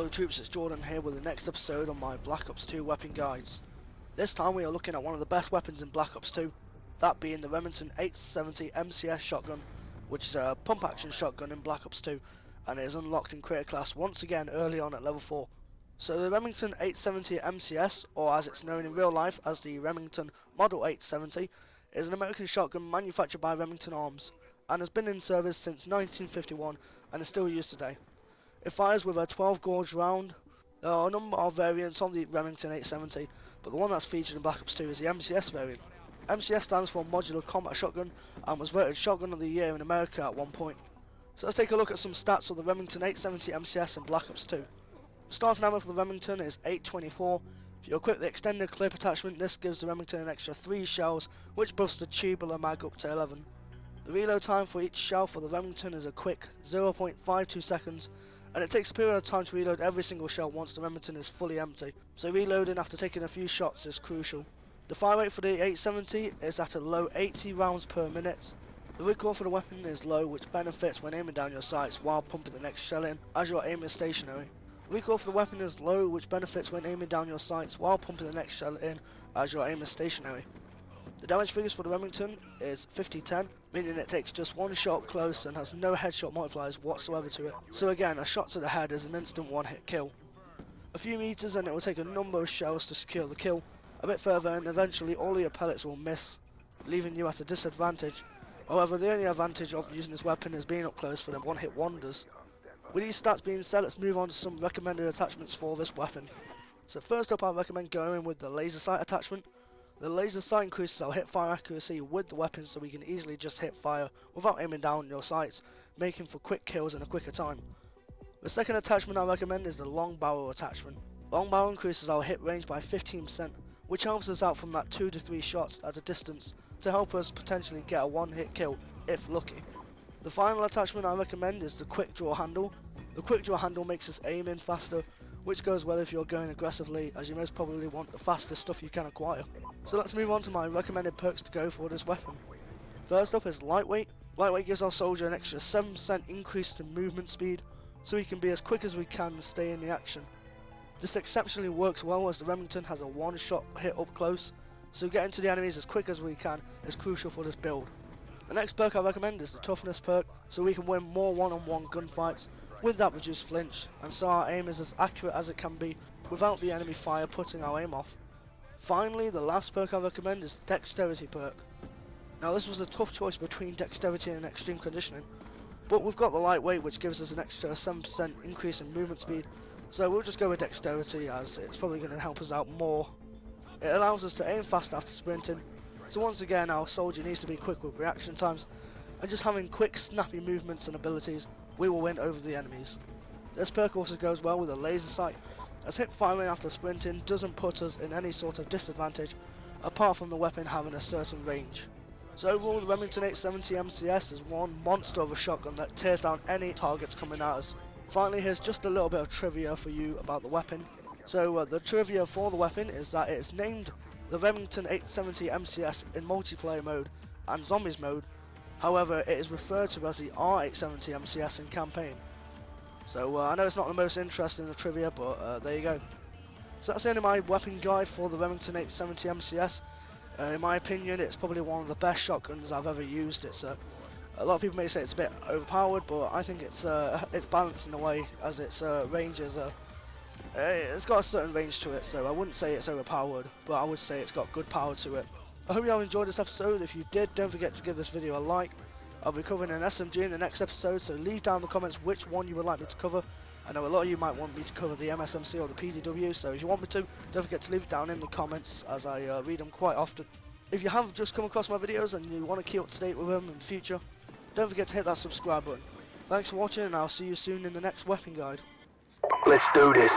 Hello troops, it's Jordan here with the next episode on my Black Ops 2 weapon guides. This time we are looking at one of the best weapons in Black Ops 2, that being the Remington 870 MCS shotgun, which is a pump action shotgun in Black Ops 2, and it is unlocked in Creator Class once again early on at level 4. So the Remington 870 MCS, or as it's known in real life as the Remington Model 870, is an American shotgun manufactured by Remington Arms, and has been in service since 1951 and is still used today. It fires with a 12 gauge round. There are a number of variants on the Remington 870, but the one that's featured in Black Ops 2 is the MCS variant. MCS stands for Modular Combat Shotgun and was voted Shotgun of the Year in America at one point. So let's take a look at some stats of the Remington 870 MCS in Black Ops 2. The starting ammo for the Remington is 824. If you equip the extended clip attachment, this gives the Remington an extra 3 shells, which buffs the tubular mag up to 11. The reload time for each shell for the Remington is a quick 0.52 seconds, and it takes a period of time to reload every single shell once the Remington is fully empty, so reloading after taking a few shots is crucial. The fire rate for the 870 is at a low 80 rounds per minute. The recoil for the weapon is low, which benefits when aiming down your sights while pumping the next shell in, as your aim is stationary. The recoil for the weapon is low, which benefits when aiming down your sights while pumping the next shell in, as your aim is stationary. The damage figures for the Remington is 50-10, meaning it takes just one shot up close and has no headshot multipliers whatsoever to it. So again, a shot to the head is an instant one-hit kill. A few meters and it will take a number of shells to secure the kill. A bit further and eventually all of your pellets will miss, leaving you at a disadvantage. However, the only advantage of using this weapon is being up close for them one-hit wonders. With these stats being said, let's move on to some recommended attachments for this weapon. So first up, I recommend going with the laser sight attachment. The laser sight increases our hip fire accuracy with the weapon, so we can easily just hit fire without aiming down your sights, making for quick kills in a quicker time. The second attachment I recommend is the long barrel attachment. Long barrel increases our hit range by 15%, which helps us out from that 2 to 3 shots at a distance to help us potentially get a one-hit kill if lucky. The final attachment I recommend is the quick draw handle. The quick draw handle makes us aim in faster, which goes well if you're going aggressively, as you most probably want the fastest stuff you can acquire. So let's move on to my recommended perks to go for this weapon. First up is lightweight. Lightweight gives our soldier an extra 7% increase to movement speed, so we can be as quick as we can and stay in the action. This exceptionally works well as the Remington has a one-shot hit up close, so getting to the enemies as quick as we can is crucial for this build. The next perk I recommend is the toughness perk, so we can win more one-on-one gunfights with that reduced flinch, and so our aim is as accurate as it can be without the enemy fire putting our aim off. Finally, the last perk I recommend is the dexterity perk. Now this was a tough choice between dexterity and extreme conditioning, but we've got the lightweight, which gives us an extra 7% increase in movement speed, so we'll just go with dexterity as it's probably going to help us out more. It allows us to aim fast after sprinting, so once again our soldier needs to be quick with reaction times, and just having quick snappy movements and abilities, we will win over the enemies. This perk also goes well with a laser sight, as hip firing after sprinting doesn't put us in any sort of disadvantage apart from the weapon having a certain range. So overall, the Remington 870 MCS is one monster of a shotgun that tears down any targets coming at us. Finally, here's just a little bit of trivia for you about the weapon. So the trivia for the weapon is that it is named the Remington 870 MCS in multiplayer mode and zombies mode. However, it is referred to as the R870 MCS in campaign. So I know it's not the most interesting of trivia, but there you go. So that's the end of my weapon guide for the Remington 870 MCS. In my opinion, it's probably one of the best shotguns I've ever used. It's a lot of people may say it's a bit overpowered, but I think it's balanced in a way, as its range is it's got a certain range to it. So I wouldn't say it's overpowered, but I would say it's got good power to it. I hope you all enjoyed this episode. If you did, don't forget to give this video a like. I'll be covering an SMG in the next episode, so leave down in the comments which one you would like me to cover. I know a lot of you might want me to cover the MSMC or the PDW, so if you want me to, don't forget to leave it down in the comments, as I read them quite often. If you have just come across my videos and you want to keep up to date with them in the future, don't forget to hit that subscribe button. Thanks for watching, and I'll see you soon in the next weapon guide. Let's do this.